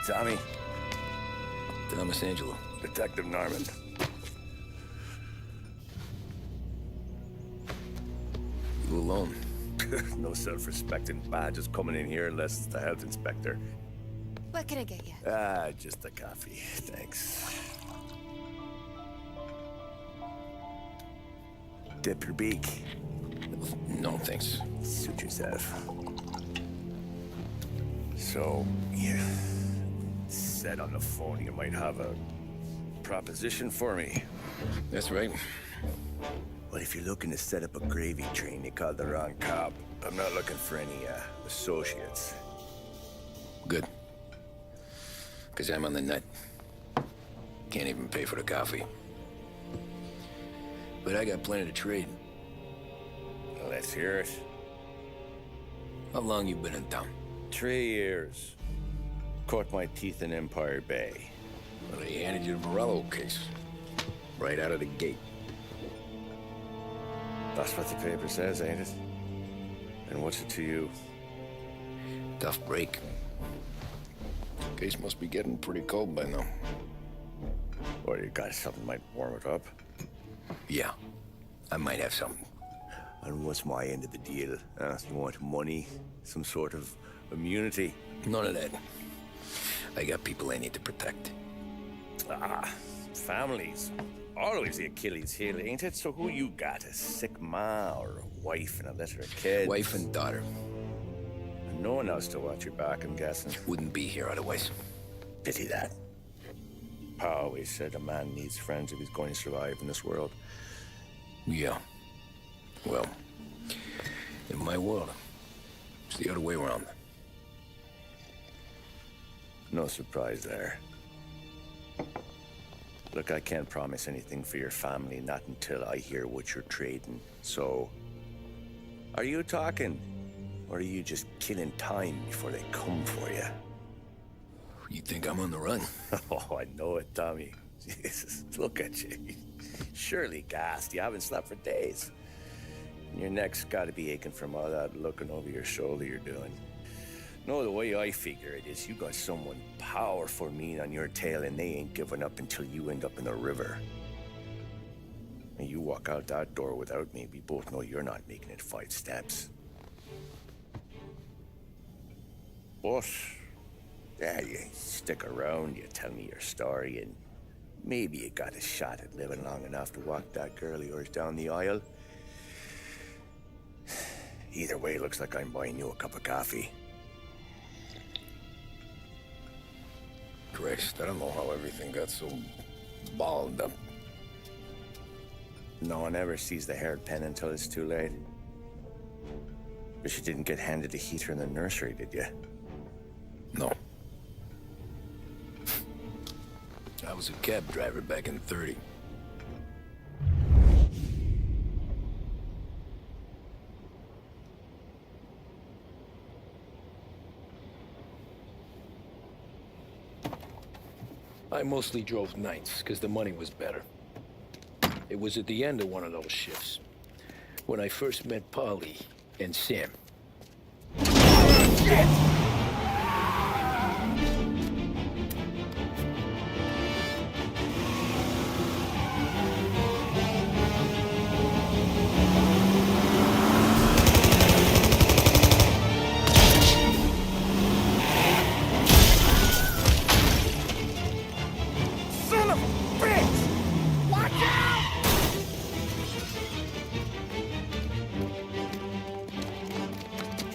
Tommy. Thomas Angelo. Detective Norman. You alone? No self-respecting badges coming in here unless it's the health inspector. What can I get you? Just a coffee, thanks. Dip your beak. No, thanks. Suit yourself. So, you said on the phone you might have a proposition for me. That's right. Well, if you're looking to set up a gravy train, you called the wrong cop. I'm not looking for any, associates. Good. Because I'm on the nut. Can't even pay for the coffee. But I got plenty to trade. Let's hear it. How long you been in town? 3 years. Caught my teeth in Empire Bay. Well, they handed you the Morello case. Right out of the gate. That's what the paper says, ain't it? And what's it to you? Tough break. Case must be getting pretty cold by now. Or you got something might warm it up? Yeah, I might have something. And what's my end of the deal? You want money? Some sort of immunity? None of that. I got people I need to protect. Families. Always the Achilles heel, ain't it? So who you got? A sick ma or a wife and a litter of kids? Wife and daughter. And no one else to watch your back, I'm guessing. Wouldn't be here otherwise. Pity that. Pa always said a man needs friends if he's going to survive in this world. Yeah. Well, in my world, it's the other way around. No surprise there. Look, I can't promise anything for your family, not until I hear what you're trading. So, are you talking? Or are you just killing time before they come for you? You think I'm on the run? Oh, I know it, Tommy. Jesus, look at you. Surely gassed. You haven't slept for days. And your neck's got to be aching from all that looking over your shoulder you're doing. No, the way I figure it is you got someone powerful mean on your tail and they ain't giving up until you end up in the river. And you walk out that door without me, we both know you're not making it 5 steps. But, yeah, you stick around, you tell me your story, and maybe you got a shot at living long enough to walk that girl of yours down the aisle. Either way, looks like I'm buying you a cup of coffee. Christ, I don't know how everything got so balled up. No one ever sees the haired pen until it's too late. But you didn't get handed a heater in the nursery, did you? No. I was a cab driver back in '30. I mostly drove nights, because the money was better. It was at the end of one of those shifts, when I first met Polly and Sam. Shit!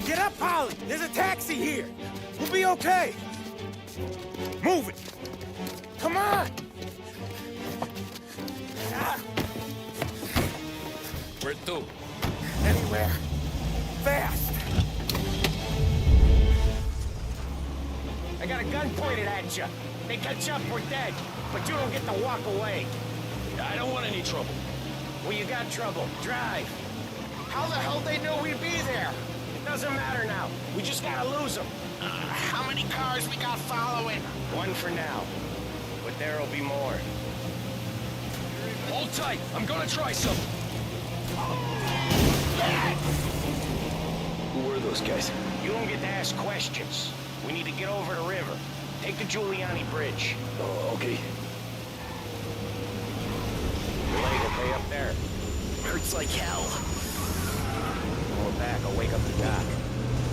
Get up, Polly! There's a taxi here! We'll be okay! Move it! Come on! Where to? Anywhere. Fast! I got a gun pointed at you. They catch up, we're dead. But you don't get to walk away. I don't want any trouble. Well, you got trouble. Drive. How the hell they knew we'd be there? It doesn't matter now. We just gotta lose them. How many cars we got following? One for now. But there'll be more. Hold tight. I'm gonna try something. Who were those guys? You don't get to ask questions. We need to get over the river. Take the Giuliani Bridge. Oh, okay. Your leg okay up there? Hurts like hell. Pull it back, I'll wake up the doc.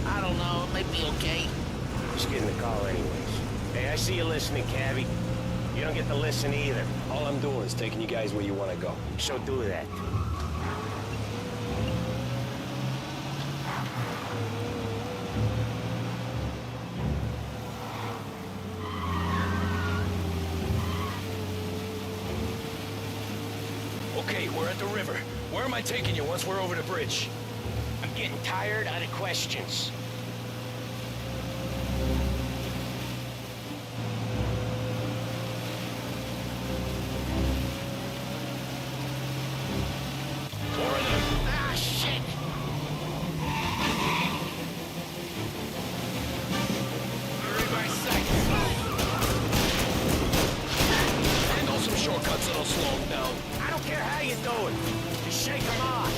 I don't know, it might be okay. Just getting the call anyways. Hey, I see you listening, Cabby. You don't get to listen either. All I'm doing is taking you guys where you want to go. So do that. Okay, we're at the river. Where am I taking you once we're over the bridge? I'm getting tired out of questions. Ah, shit! You're in my sight. I know some shortcuts that'll slow them down. I don't care how you do it. Just shake them off.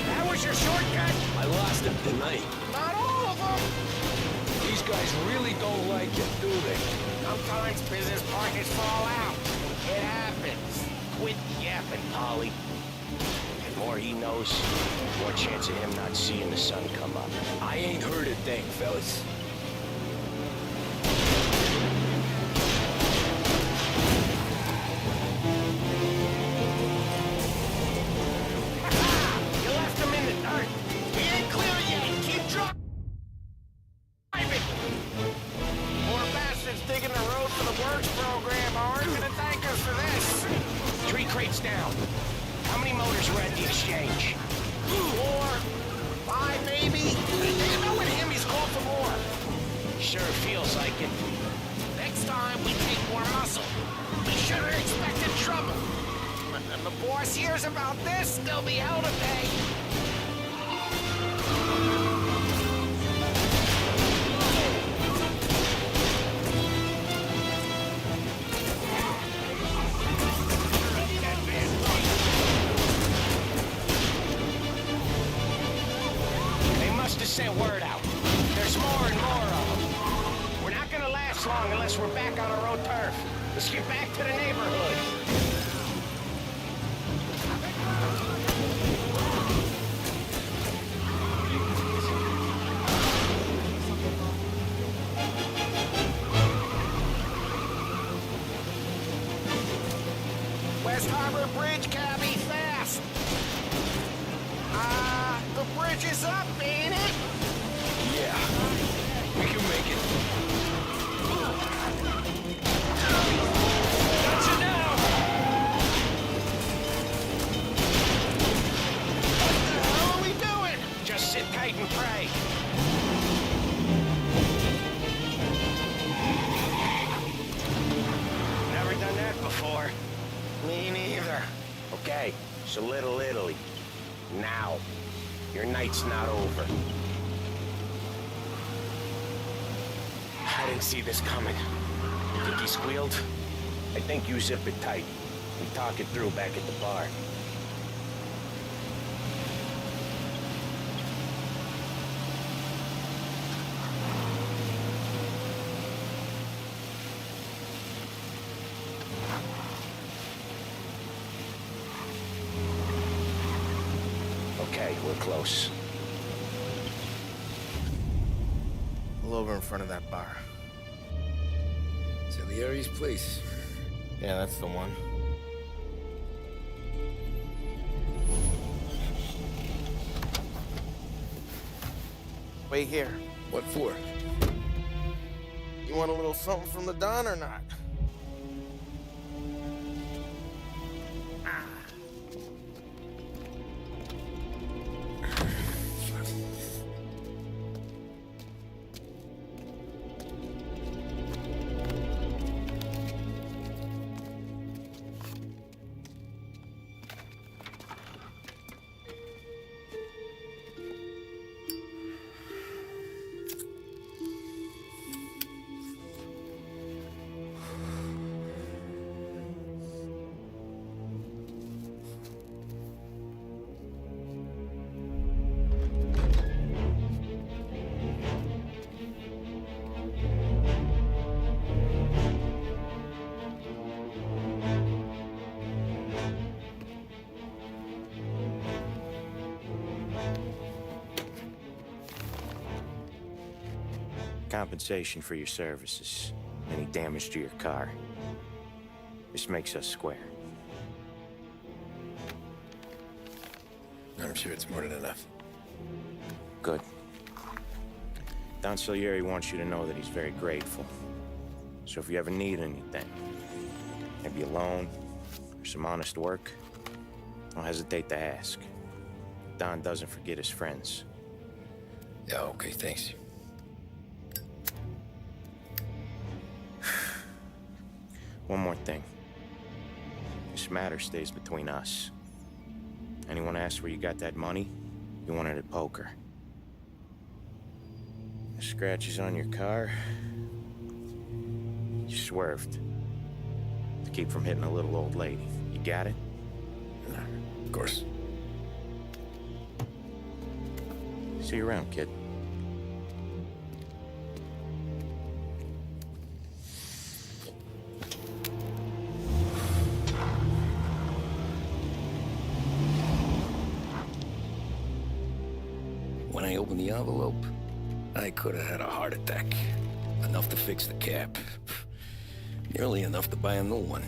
That was your shortcut? I lost him tonight. Not all of them. These guys really don't like it, do they? Sometimes business partners fall out. It happens. Quit yapping, Polly. The more he knows, the more chance of him not seeing the sun come up. I ain't heard a thing, fellas. You left him in the dirt. We ain't clear yet. Keep driving. Poor bastards digging the road for the works program aren't gonna thank us for this. 3 crates down. How many motors were at the exchange? 4, 5 maybe. You know with him, he's called for more. Sure feels like it. Next time, we take more muscle. We should have expected trouble. When the boss hears about this, there'll be hell to pay. They must have sent word out. There's more and more of them. We're not gonna last long unless we're back on our own turf. Let's get back to the neighborhood. West Harbor Bridge, cabby, fast. The bridge is up, ain't it? Yeah, we can make it. Got you now! What the hell are we doing? Just sit tight and pray. Never done that before. Me neither. Okay, so Little Italy. Now. Your night's not over. I didn't see this coming. Think he squealed? I think you zip it tight. We talk it through back at the bar. Okay, we're close. Pull over in front of that bar. Salieri's place. Yeah, that's the one. Wait here. What for? You want a little something from the Don or not? compensation for your services. Any damage to your car. This makes us square. I'm sure it's more than enough. Good. Don Salieri wants you to know that he's very grateful. So if you ever need anything, maybe a loan or some honest work, don't hesitate to ask. Don doesn't forget his friends. Yeah, okay, thanks. One more thing. This matter stays between us. Anyone asks where you got that money, you won it at poker. The scratches on your car, you swerved to keep from hitting a little old lady. You got it? Of course. See you around, kid. When I opened the envelope, I could have had a heart attack. Enough to fix the cap. Nearly enough to buy a new one.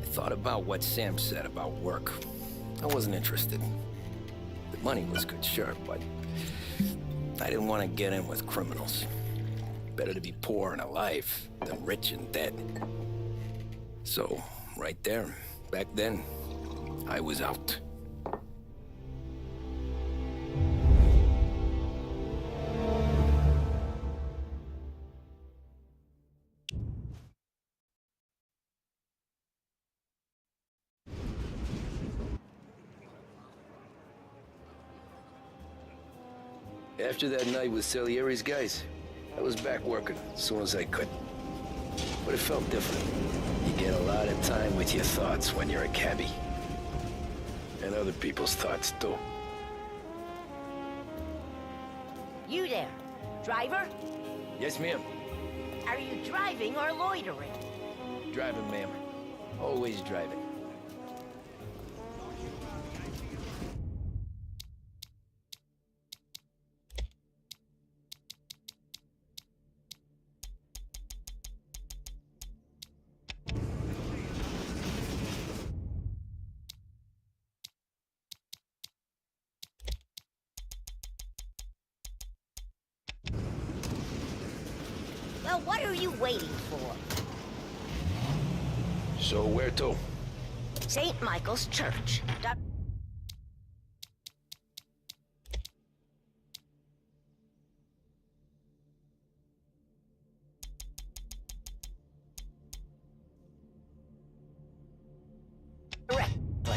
I thought about what Sam said about work. I wasn't interested. The money was good, sure, but I didn't want to get in with criminals. Better to be poor and alive than rich and dead. So, right there, back then, I was out. After that night with Salieri's guys, I was back working as soon as I could. But it felt different. You get a lot of time with your thoughts when you're a cabbie. And other people's thoughts, too. You there, driver? Yes, ma'am. Are you driving or loitering? Driving, ma'am. Always driving. Well, what are you waiting for? So where to? St. Michael's Church. Directly.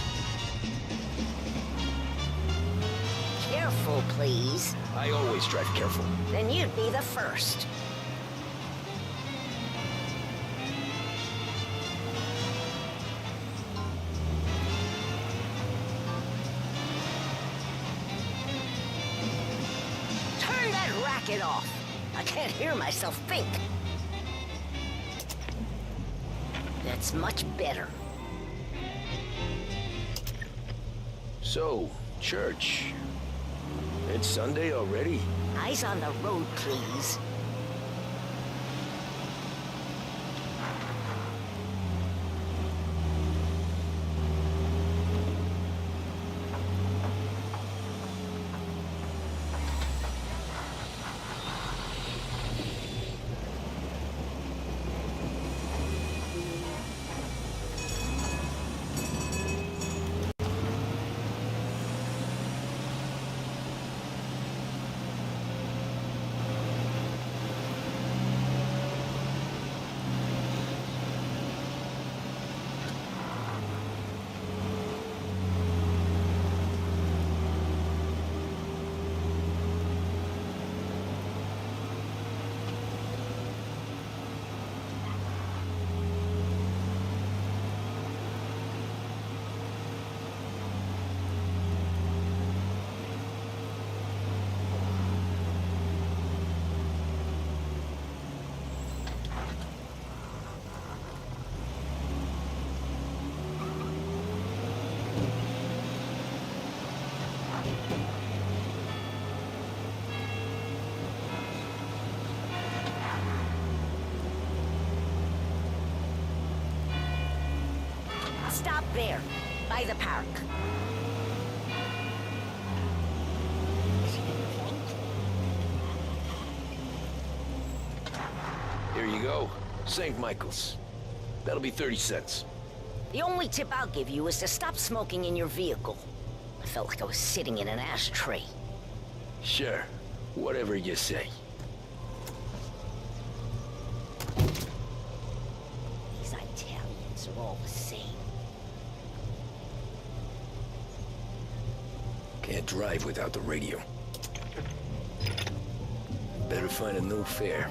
Careful, please. I always drive careful. Then you'd be the first. Turn that racket off. I can't hear myself think. That's much better. So, church. It's Sunday already? Eyes on the road, please. stop there, by the park. Here you go. St. Michael's. That'll be 30 cents. The only tip I'll give you is to stop smoking in your vehicle. I felt like I was sitting in an ashtray. Sure. Whatever you say. These Italians are all the same. Can't drive without the radio. Better find a new fare.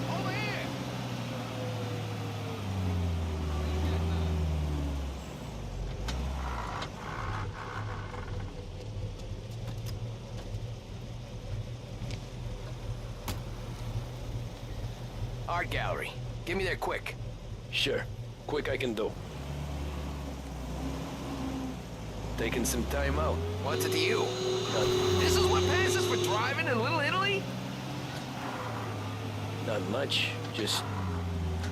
Over here! Art gallery. Get me there quick. Sure. Quick I can do. Taking some time out. What's it to you? This is what passes for driving in Little Italy? Not much. Just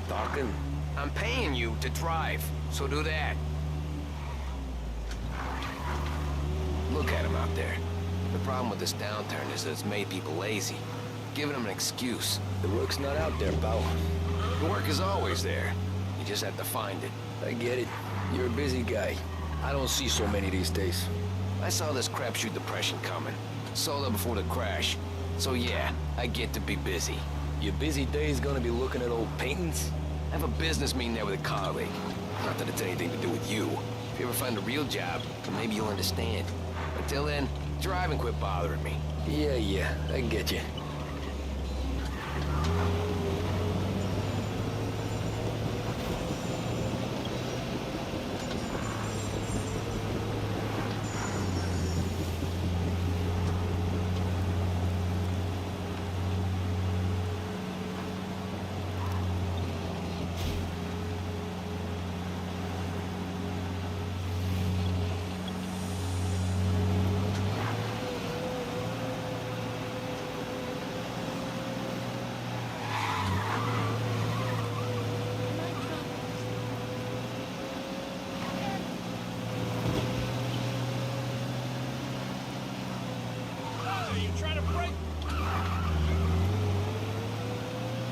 talking. I'm paying you to drive, so do that. Look at him out there. The problem with this downturn is that it's made people lazy, giving them an excuse. The work's not out there, pal. The work is always there. You just have to find it. I get it. You're a busy guy. I don't see so many these days. I saw this crapshoot depression coming. Sold out before the crash. So yeah, I get to be busy. Your busy day's gonna be looking at old paintings? I have a business meeting there with a colleague. Not that it's anything to do with you. If you ever find a real job, then maybe you'll understand. Until then, drive and quit bothering me. Yeah, I get you.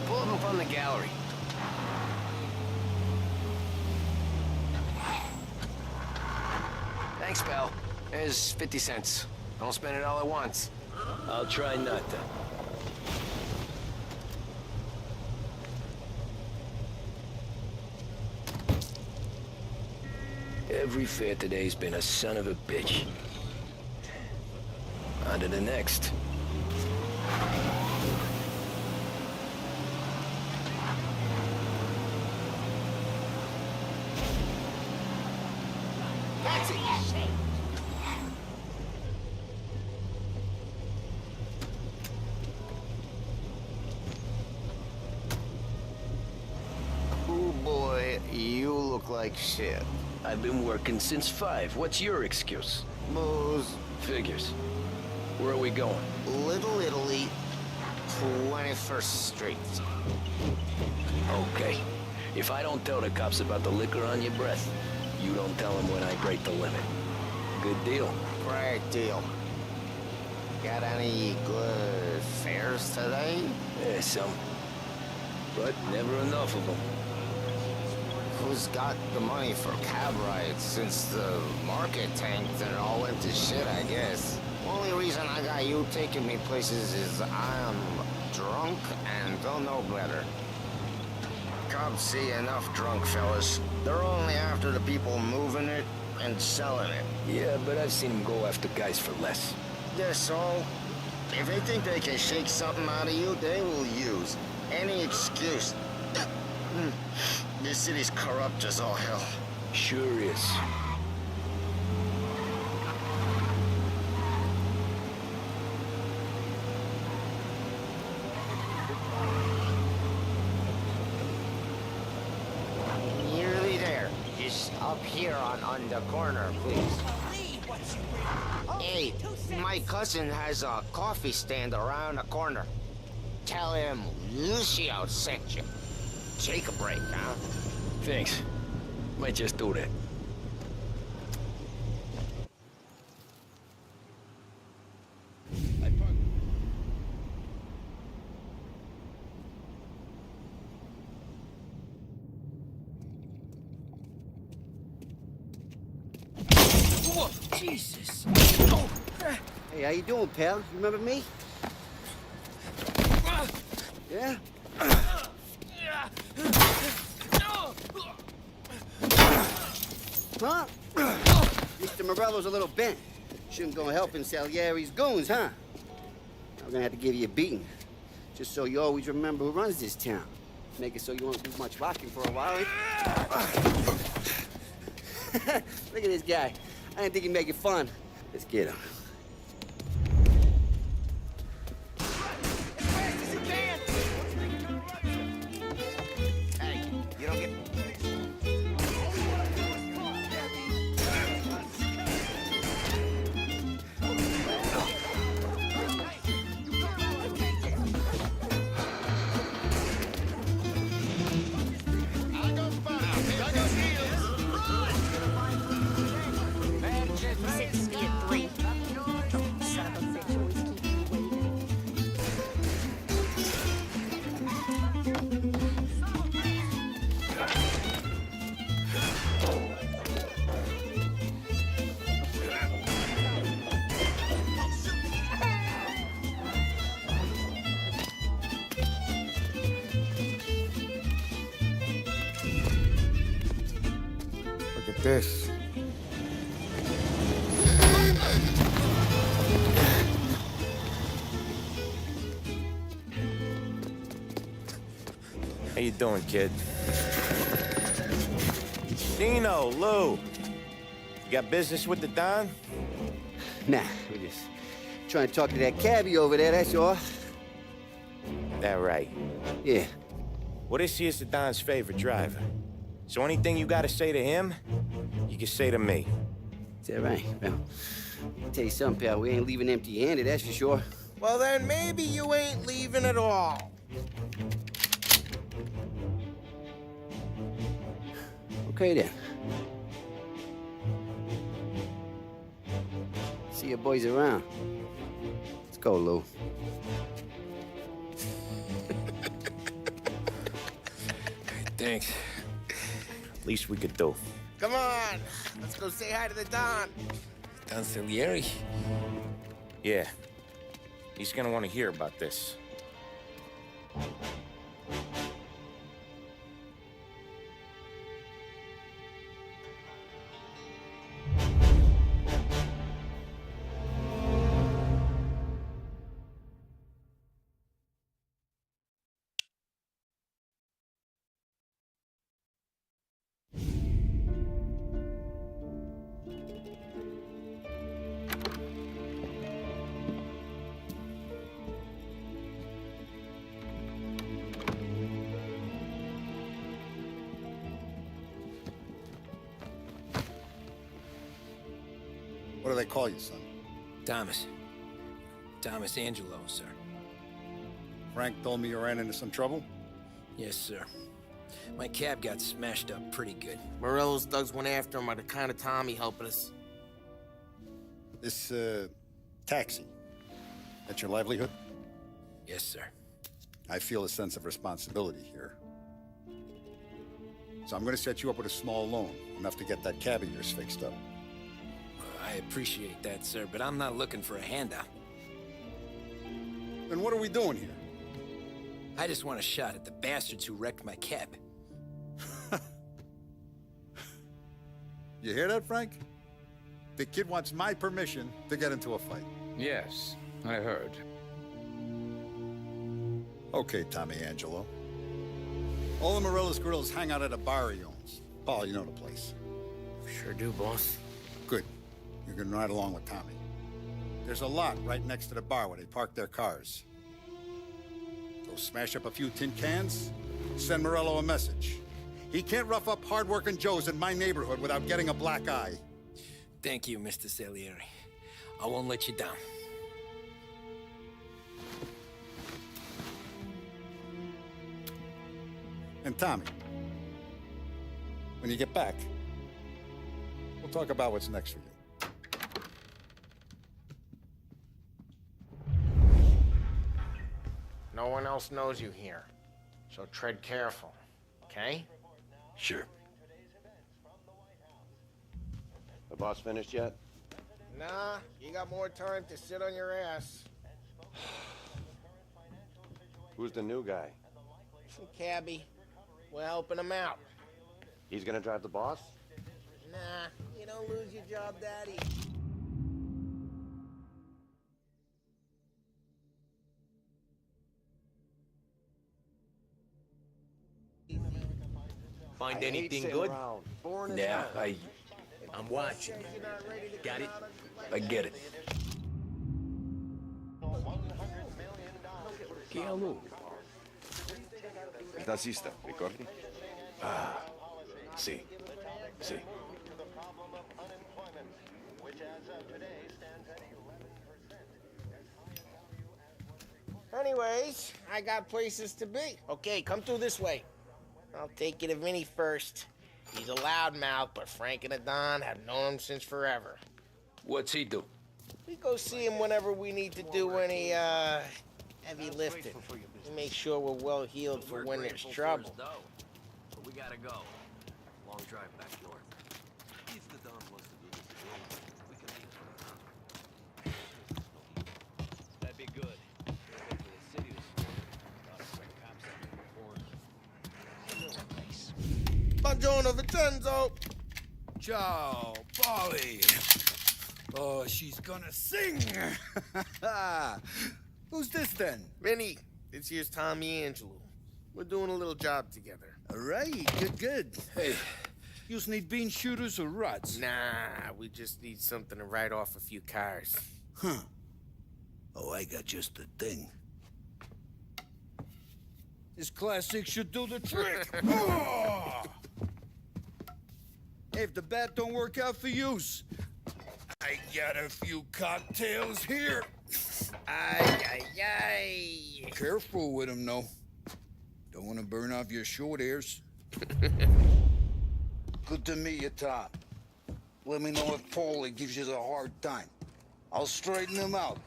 Pull up in front of the gallery. Thanks, pal. There's 50 cents. Don't spend it all at once. I'll try not to. Every fare today's been a son of a bitch. On to the next. Taxi! Oh boy, you look like shit. I've been working since 5. What's your excuse? Booze, Figures. Where are we going? Little Italy, 21st Street. Okay. If I don't tell the cops about the liquor on your breath, you don't tell them when I break the limit. Good deal. Great deal. Got any good fares today? Yeah, some. But never enough of them. Who's got the money for cab rides since the market tanked and it all went to shit, I guess? Only reason I got you taking me places is I'm drunk and don't know better. Cops see enough drunk fellas. They're only after the people moving it and selling it. Yeah, but I've seen him go after guys for less. They're so... If they think they can shake something out of you, they will use any excuse. This city's corrupt as all hell. Sure is. Nearly there. Just up here on the corner, please. Hey, my cousin has a coffee stand around the corner. Tell him Lucio sent you. Take a break, huh? Thanks. Might just do that. Whoa, Jesus! Hey, how you doing, pal? You remember me? Yeah? Huh? Mr. Morello's a little bent. Shouldn't go helping Salieri's goons, huh? I'm gonna have to give you a beating. Just so you always remember who runs this town. Make it so you won't do much rocking for a while. Look at this guy. I didn't think he'd make it fun. Let's get him. Hey, you don't get... Sits me at 3. Son of a bitch always keeping me waiting. Look at this. How you doing, kid? Dino, Lou. You got business with the Don? Nah, we're just trying to talk to that cabbie over there, that's all. That right. Yeah. Well, this here's the Don's favorite driver. So anything you gotta say to him, you can say to me. Is that right? Well, I'll tell you something, pal. We ain't leaving empty-handed, that's for sure. Well, then maybe you ain't leaving at all. Okay, then. See your boys around. Let's go, Lou. Thanks. Least we could do. Come on, let's go say hi to the Don. Don Salieri? Yeah. He's gonna want to hear about this. What do they call you, son? Thomas. Thomas Angelo, sir. Frank told me you ran into some trouble? Yes, sir. My cab got smashed up pretty good. Morello's thugs went after him by the kind of Tommy helping us. This, taxi, that's your livelihood? Yes, sir. I feel a sense of responsibility here. So I'm gonna set you up with a small loan, enough to get that cab of yours fixed up. I appreciate that, sir, but I'm not looking for a handout. Then what are we doing here? I just want a shot at the bastards who wrecked my cab. You hear that, Frank? The kid wants my permission to get into a fight. Yes, I heard. Okay, Tommy Angelo. All the Morello's girls hang out at a bar he owns. Paul, you know the place. Sure do, boss. Good. You can ride along with Tommy. There's a lot right next to the bar where they park their cars. Go smash up a few tin cans, send Morello a message. He can't rough up hard-working Joes in my neighborhood without getting a black eye. Thank you, Mr. Salieri. I won't let you down. And Tommy, when you get back, we'll talk about what's next for you. No one else knows you here, so tread careful, okay? Sure. The boss finished yet? Nah, you got more time to sit on your ass. Who's the new guy? Some cabbie. We're helping him out. He's gonna drive the boss? Nah, you don't lose your job that easy. Find anything good? Yeah, I'm watching. Got it? I get it. Che allora? Il tassista, ricordi? Ah, sì, sì. Anyways, I got places to be. Okay, come through this way. I'll take you to Vinny first. He's a loudmouth, but Frank and the Don have known him since forever. What's he do? We go see him whenever we need to do any, heavy lifting. We make sure we're well healed for when there's trouble. But we gotta go. Long drive back north. If the Don wants to do this again, we can leave for now. That'd be good. Go to the city this morning. A lot of quick cops out in the corner. Buongiorno, Vincenzo! Ciao, Polly. Oh, she's gonna sing. Who's this then? Vinny, this here's Tommy Angelo. We're doing a little job together. All right, good. Hey, you need bean shooters or rods? Nah, we just need something to write off a few cars. Huh. Oh, I got just the thing. This classic should do the trick. Oh! Hey, if the bat don't work out for yous, I got a few cocktails here. Ay. Careful with them, though. Don't want to burn off your short hairs. Good to meet you, Tom. Let me know if Paulie gives you a hard time. I'll straighten him out.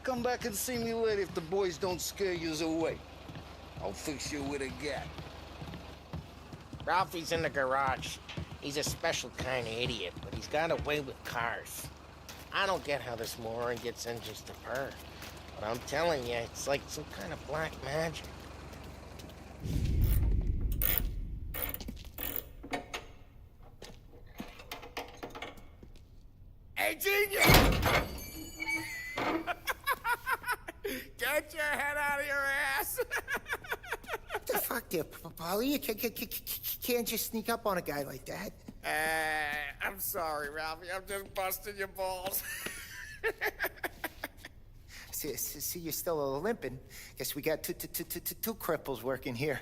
Come back and see me later if the boys don't scare yous away. I'll fix you with a gat. Ralphie's in the garage. He's a special kind of idiot, but he's got a way with cars. I don't get how this moron gets engines to purr. But I'm telling you, it's like some kind of black magic. Hey, genius! Get your head out of your ass! What the fuck there, Polly? You can't just sneak up on a guy like that. I'm sorry, Ralphie. I'm just busting your balls. See, you're still limping. Guess we got two cripples working here.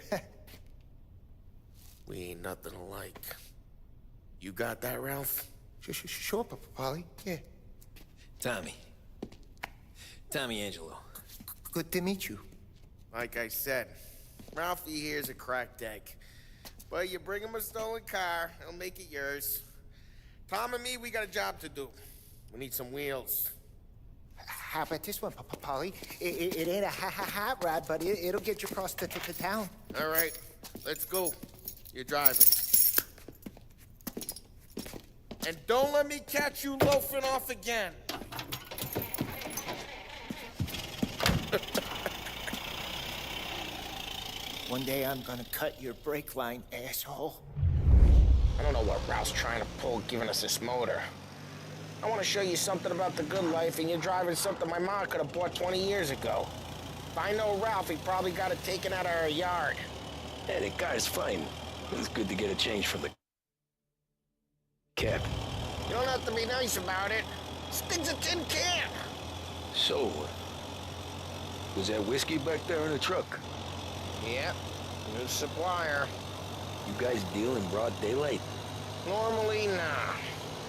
We ain't nothing alike. You got that, Ralph? Sure, Polly. Yeah. Tommy Angelo. Good to meet you. Like I said, Ralphie here's a cracked egg. But you bring him a stolen car, he'll make it yours. Tom and me, we got a job to do. We need some wheels. How about this one, Polly? It ain't a hot rod, but it'll get you across to town. All right, let's go. You're driving. And don't let me catch you loafing off again. One day I'm gonna cut your brake line, asshole. I don't know what Ralph's trying to pull giving us this motor. I want to show you something about the good life, and you're driving something my mom could have bought 20 years ago. If I know Ralph, he probably got it taken out of our yard. Yeah, the car's fine. It's good to get a change from the cab. You don't have to be nice about it. This thing's a tin can. So, was that whiskey back there in the truck? Yep, new supplier. You guys deal in broad daylight? Normally, nah.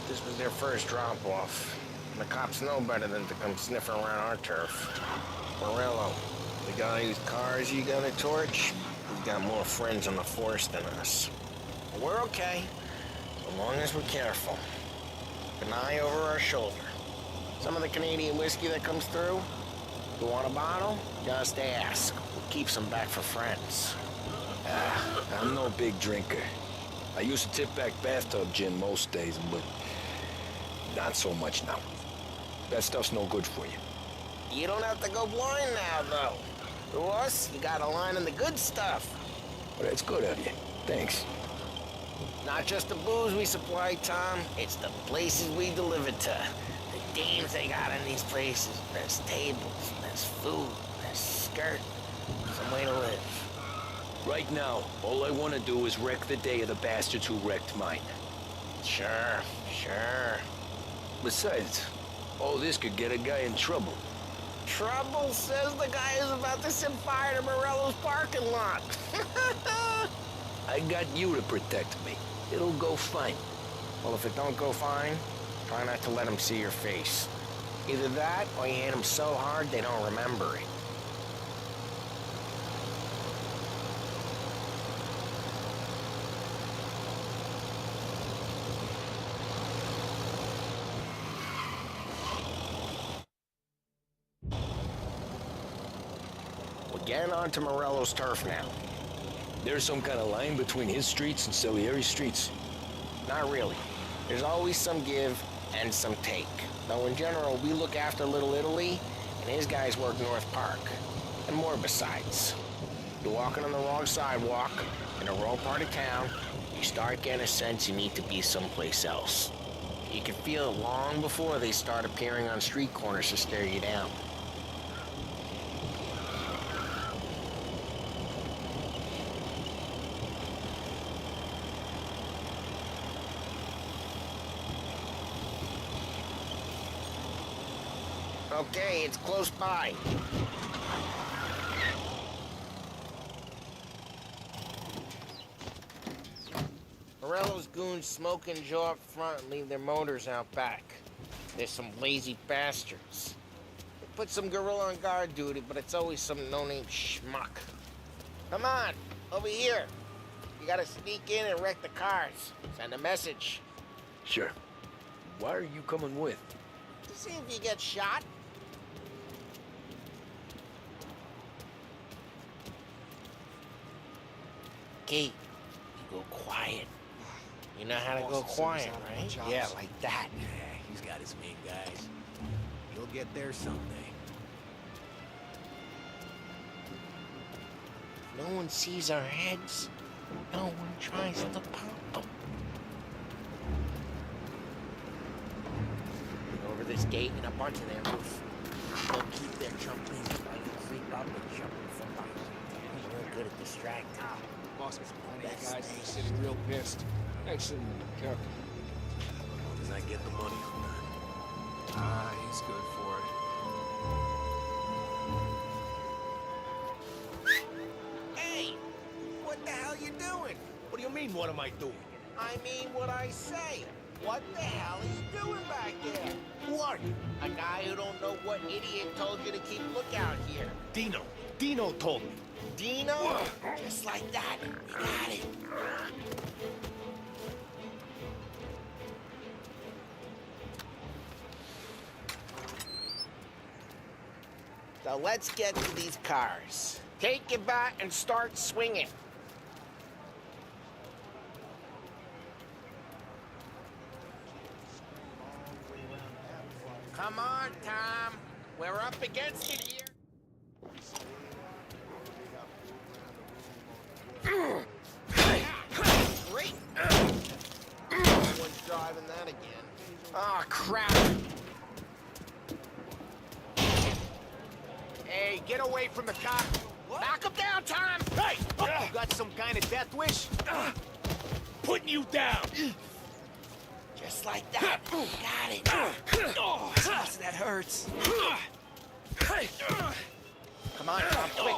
This was their first drop-off. The cops know better than to come sniffing around our turf. Morello, the guy whose cars you got a torch, he's got more friends on the force than us. But we're okay, so long as we're careful. Keep an eye over our shoulder. Some of the Canadian whiskey that comes through, you want a bottle? Just ask. We'll keep some back for friends. I'm no big drinker. I used to tip back bathtub gin most days, but not so much now. That stuff's no good for you. You don't have to go blind now, though. To us, you got a line in the good stuff. Well, that's good of you. Thanks. Not just the booze we supply, Tom. It's the places we deliver to. The dames they got in these places. There's tables, there's food, there's skirt. Some way to live. Right now, all I want to do is wreck the day of the bastards who wrecked mine. Sure. Besides, all this could get a guy in trouble. Trouble, says the guy who's about to set fire to Morello's parking lot. I got you to protect me. It'll go fine. Well, if it don't go fine, try not to let them see your face. Either that, or you hit them so hard they don't remember it. We're getting onto Morello's turf now. There's some kind of line between his streets and Salieri's streets. Not really. There's always some give and some take. Though in general, we look after Little Italy, and his guys work North Park. And more besides. You're walking on the wrong sidewalk, in the wrong part of town, you start getting a sense you need to be someplace else. You can feel it long before they start appearing on street corners to stare you down. Okay, it's close by. Morello's goons smoke and jaw up front and leave their motors out back. They're some lazy bastards. They put some gorilla on guard duty, but it's always some no-name schmuck. Come on, over here. You gotta sneak in and wreck the cars. Send a message. Sure. Why are you coming with? To see if you get shot. Kate, you go quiet. You know how to go quiet, right? Yeah, like that. Yeah, he's got his main guys. You'll get there someday. No one sees our heads. No one tries to pop them. Over this gate and a bunch of their roof. They'll keep their jumping while you creep up and jump in from behind. He's real good at distracting. Boss gets plenty of guys in the city real pissed. Actually, careful. Does I get the money on that? Ah, he's good for it. Hey! What the hell you doing? What do you mean, what am I doing? I mean what I say. What the hell are you doing back there? Who are you? A guy who don't know what idiot told you to keep lookout here. Dino. Dino told me. Dino? Just like that. We got it. So let's get to these cars. Take your bat and start swinging. Come on, Tom. We're up against it here. Great. driving that again. Oh, crap. Hey, get away from the cop. Knock him down, Tom! Hey! You got some kind of death wish? Putting you down! Just like that. Got it. Oh, that hurts. Come on, Tom, quick.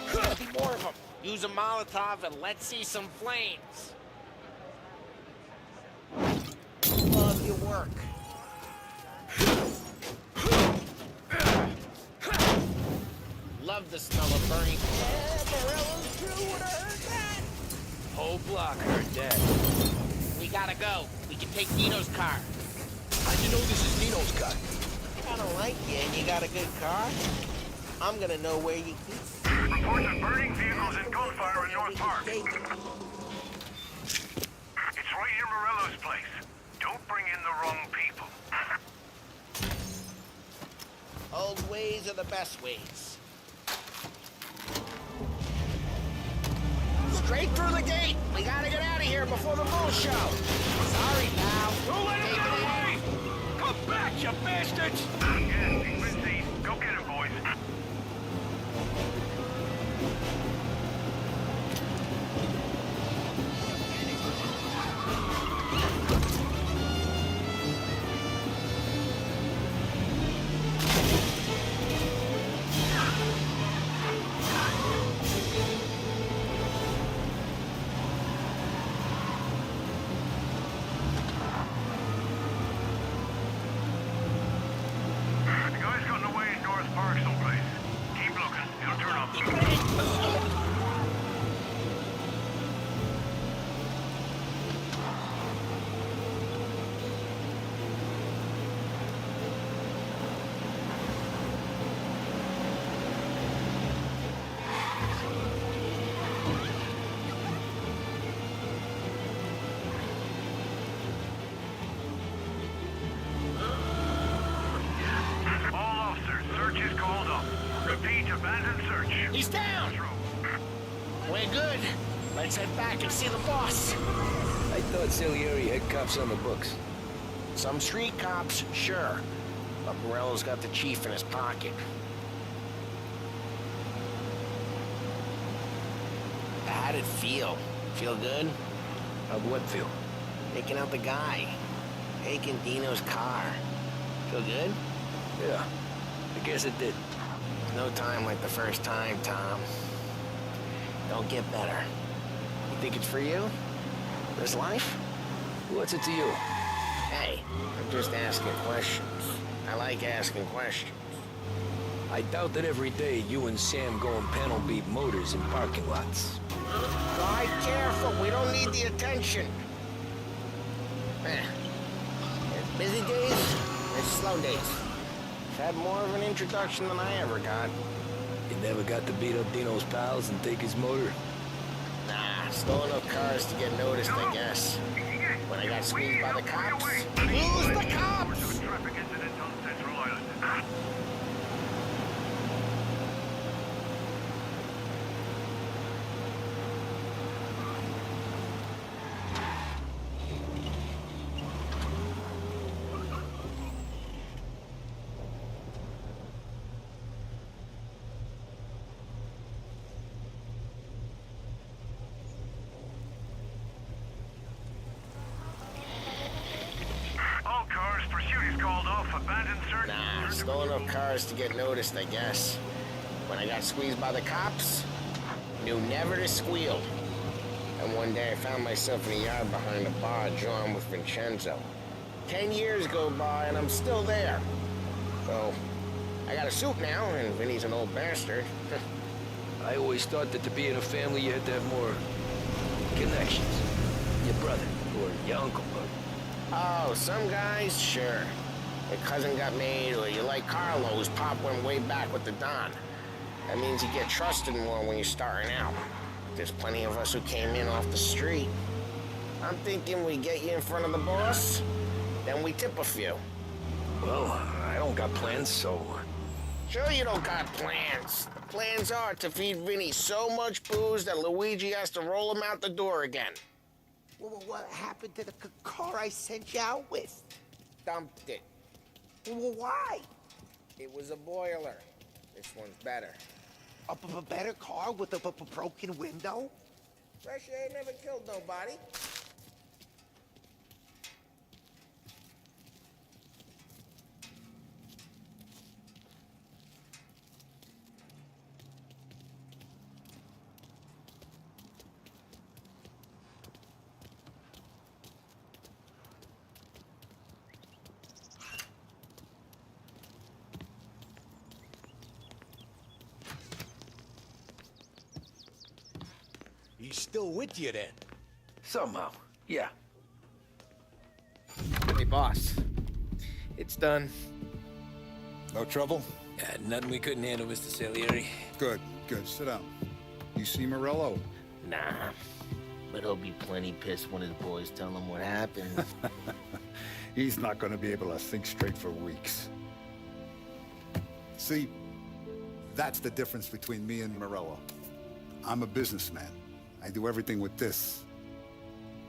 There's gotta be more of them. Use a Molotov and let's see some flames. Love your work. Love the smell of burning. Yeah, Morello's crew would have heard that. Whole block heard that. We gotta go. We can take Dino's car. How'd you know this is Dino's car? I don't like you and you got a good car. I'm gonna know where you keep. Reports of burning vehicles and gunfire in North Park. It's right near Morello's place. Don't bring in the wrong people. Old ways are the best ways. Straight through the gate. We gotta get out of here before the bull show. Sorry, pal. Don't let him get away! Come back, you bastards! Yeah, he's been seen. Go get him, boys. The guy's gotten away in North Park someplace. Keep looking. He'll turn up. All officers, search is called up. Repeat, abandoned search. He's down. We're good. Let's head back and see the boss. I thought Salieri had cops on the books. Some street cops, sure. But Morello's got the chief in his pocket. How'd it feel? Feel good? How'd what feel? Taking out the guy. Taking Dino's car. Feel good? Yeah, I guess it did. No time like the first time, Tom. Don't get better. You think it's for you? This life? What's it to you? Hey, I'm just asking questions. I like asking questions. I doubt that every day you and Sam go and panel beat motors in parking lots. Ride careful, we don't need the attention. There's busy days, there's slow days. I've had more of an introduction than I ever got. You never got to beat up Dino's pals and take his motor? Nah, stole enough cars to get noticed, I guess. When I got squeezed by the cops. Who's the cops? Traffic incident on Central Island. All cars, pursuit is called off. Abandoned search. Nah, stole enough cars to get noticed, I guess. When I got squeezed by the cops, knew never to squeal. And one day I found myself in a yard behind a bar drawn with Vincenzo. 10 years go by and I'm still there. So, I got a suit now, and Vinny's an old bastard. I always thought that to be in a family you had to have more connections. Your brother, or your uncle, or... Oh, some guys, sure. Your cousin got made, or you like Carlos, Pop went way back with the Don. That means you get trusted more when you're starting out. There's plenty of us who came in off the street. I'm thinking we get you in front of the boss, then we tip a few. Well, I don't got plans, so... Sure you don't got plans. The plans are to feed Vinny so much booze that Luigi has to roll him out the door again. What happened to the car I sent you out with? Dumped it. Why? It was a boiler. This one's better. A better car with a broken window? Fresh air never killed nobody. He's still with you then? Somehow, yeah. Hey, boss. It's done. No trouble? Nothing we couldn't handle, Mr. Salieri. Good, good. Sit down. You see Morello? Nah. But he'll be plenty pissed when his boys tell him what happened. He's not going to be able to think straight for weeks. See, that's the difference between me and Morello. I'm a businessman. I do everything with this.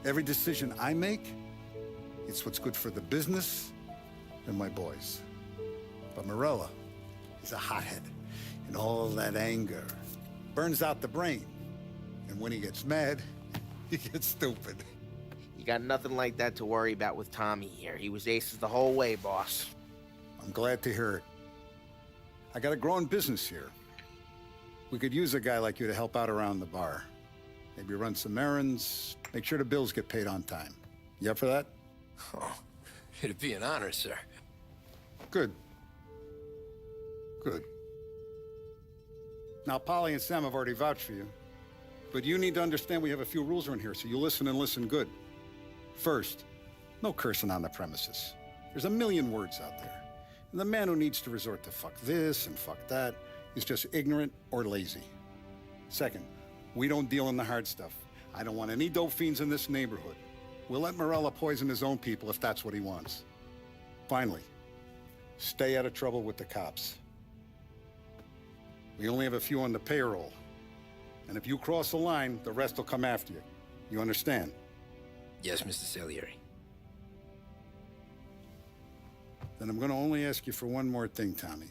Every decision I make, it's what's good for the business and my boys. But Morello, he's a hothead. And all that anger burns out the brain. And when he gets mad, he gets stupid. You got nothing like that to worry about with Tommy here. He was aces the whole way, boss. I'm glad to hear it. I got a growing business here. We could use a guy like you to help out around the bar. Maybe run some errands, make sure the bills get paid on time. You up for that? Oh, it'd be an honor, sir. Good. Good. Now, Polly and Sam have already vouched for you. But you need to understand we have a few rules around here, so you listen and listen good. First, no cursing on the premises. There's a million words out there. And the man who needs to resort to fuck this and fuck that is just ignorant or lazy. Second, we don't deal in the hard stuff. I don't want any dope fiends in this neighborhood. We'll let Morella poison his own people if that's what he wants. Finally, stay out of trouble with the cops. We only have a few on the payroll. And if you cross the line, the rest will come after you. You understand? Yes, Mr. Salieri. Then I'm going to only ask you for one more thing, Tommy.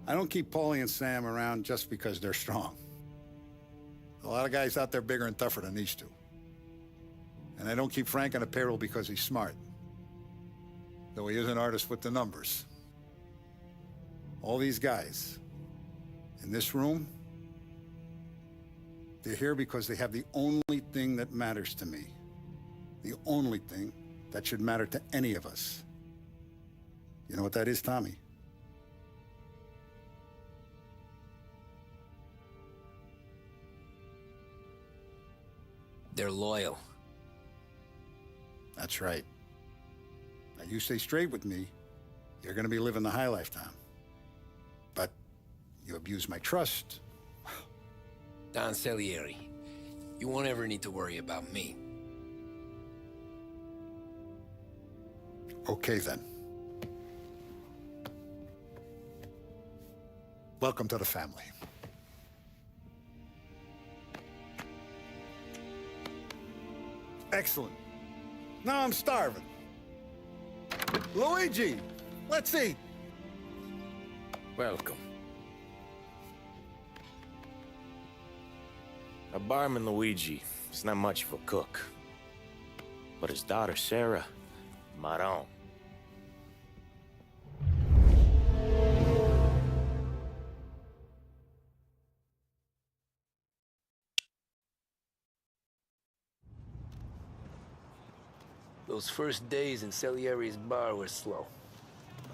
I don't keep Paulie and Sam around just because they're strong. A lot of guys out there bigger and tougher than these two. And I don't keep Frank on a payroll because he's smart. Though he is an artist with the numbers. All these guys in this room, they're here because they have the only thing that matters to me. The only thing that should matter to any of us. You know what that is, Tommy? They're loyal. That's right. Now, you stay straight with me, you're gonna be living the high life, Tom. But you abuse my trust. Don Salieri, you won't ever need to worry about me. Okay, then. Welcome to the family. Excellent. Now I'm starving. Luigi, let's eat. Welcome. Our barman Luigi is not much of a cook. But his daughter Sarah, Maron. Those first days in Salieri's bar were slow.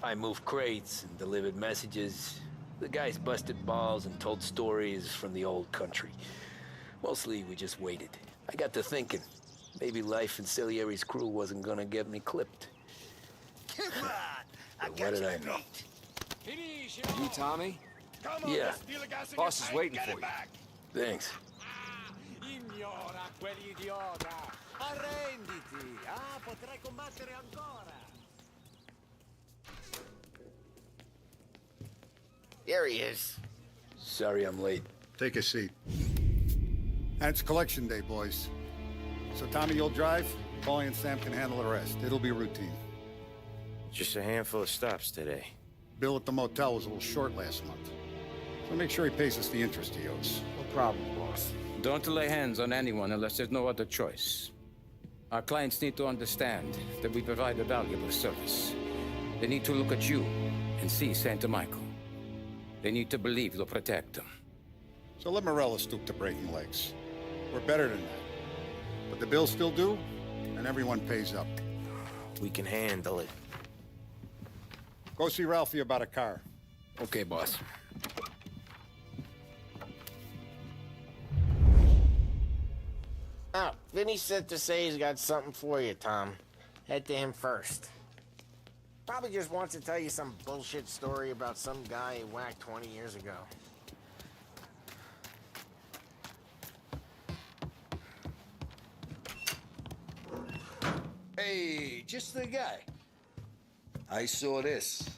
I moved crates and delivered messages. The guys busted balls and told stories from the old country. Mostly, we just waited. I got to thinking, maybe life in Salieri's crew wasn't gonna get me clipped. Come on, I But what did I know? You, Tommy? Yeah. Boss is waiting for you. Thanks. Ignora quell'idiota! Arrenditi! Ah, potrai combattere ancora! There he is. Sorry I'm late. Take a seat. And it's collection day, boys. So Tommy, you'll drive. Paulie and Sam can handle the rest. It'll be routine. Just a handful of stops today. Bill at the motel was a little short last month. So make sure he pays us the interest he owes. No problem, boss. Don't lay hands on anyone unless there's no other choice. Our clients need to understand that we provide a valuable service. They need to look at you and see Santa Michael. They need to believe you'll protect them. So let Morella stoop to breaking legs. We're better than that. But the bill's still due, and everyone pays up. We can handle it. Go see Ralphie about a car. Okay, boss. Oh, Vinny said to say he's got something for you, Tom. Head to him first. Probably just wants to tell you some bullshit story about some guy he whacked 20 years ago. Hey, just the guy. I saw this,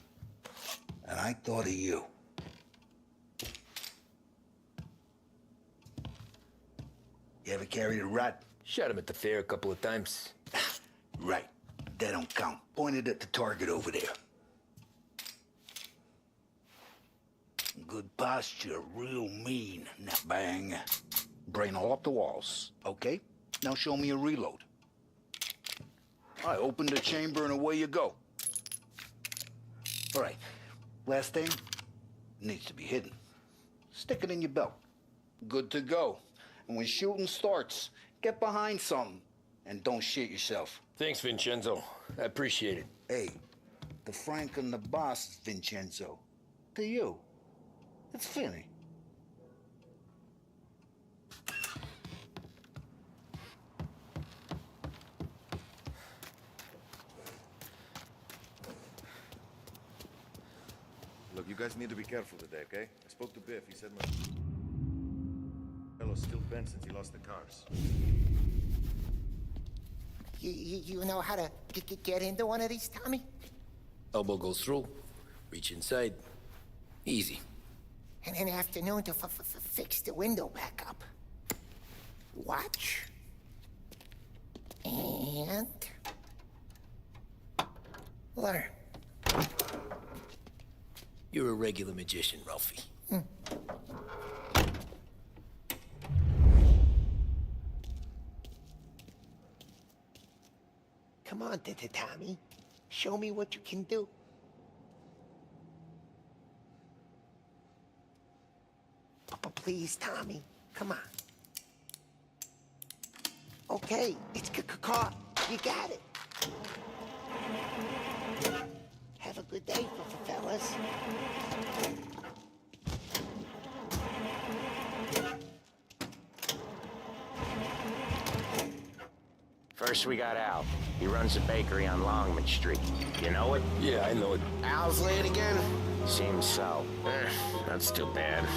and I thought of you. You ever carried a rat? Shot him at the fair a couple of times. Right. That don't count. Pointed at the target over there. Good posture, real mean. Now bang. Brain all up the walls. Okay? Now show me a reload. I open the chamber and away you go. All right. Last thing needs to be hidden. Stick it in your belt. Good to go. And when shooting starts, get behind something and don't shit yourself. Thanks, Vincenzo. I appreciate it. Hey, the Frank and the boss, Vincenzo. To you. It's Finny. Look, you guys need to be careful today, okay? I spoke to Biff. He said my fellow's still bent since he lost the cars. You know how to get into one of these, Tommy? Elbow goes through, reach inside. Easy. And an afternoon to fix the window back up. Watch. And... learn. You're a regular magician, Ralphie. Come on, Tommy. Show me what you can do. Please, Tommy. Come on. Okay, it's caught. You got it. Have a good day, fellas. First we got Al. He runs a bakery on Longman Street. You know it? Yeah, I know it. Al's late again? Seems so. That's too bad.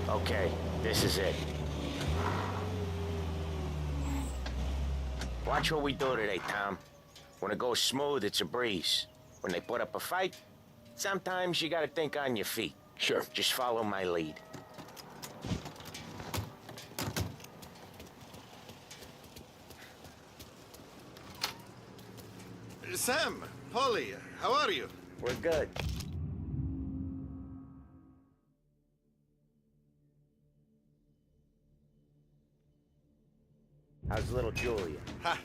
Okay, this is it. Watch what we do today, Tom. When it goes smooth, it's a breeze. When they put up a fight, sometimes you gotta think on your feet. Sure. Just follow my lead. Sam, Paulie, how are you? We're good. How's little Julia? Ha!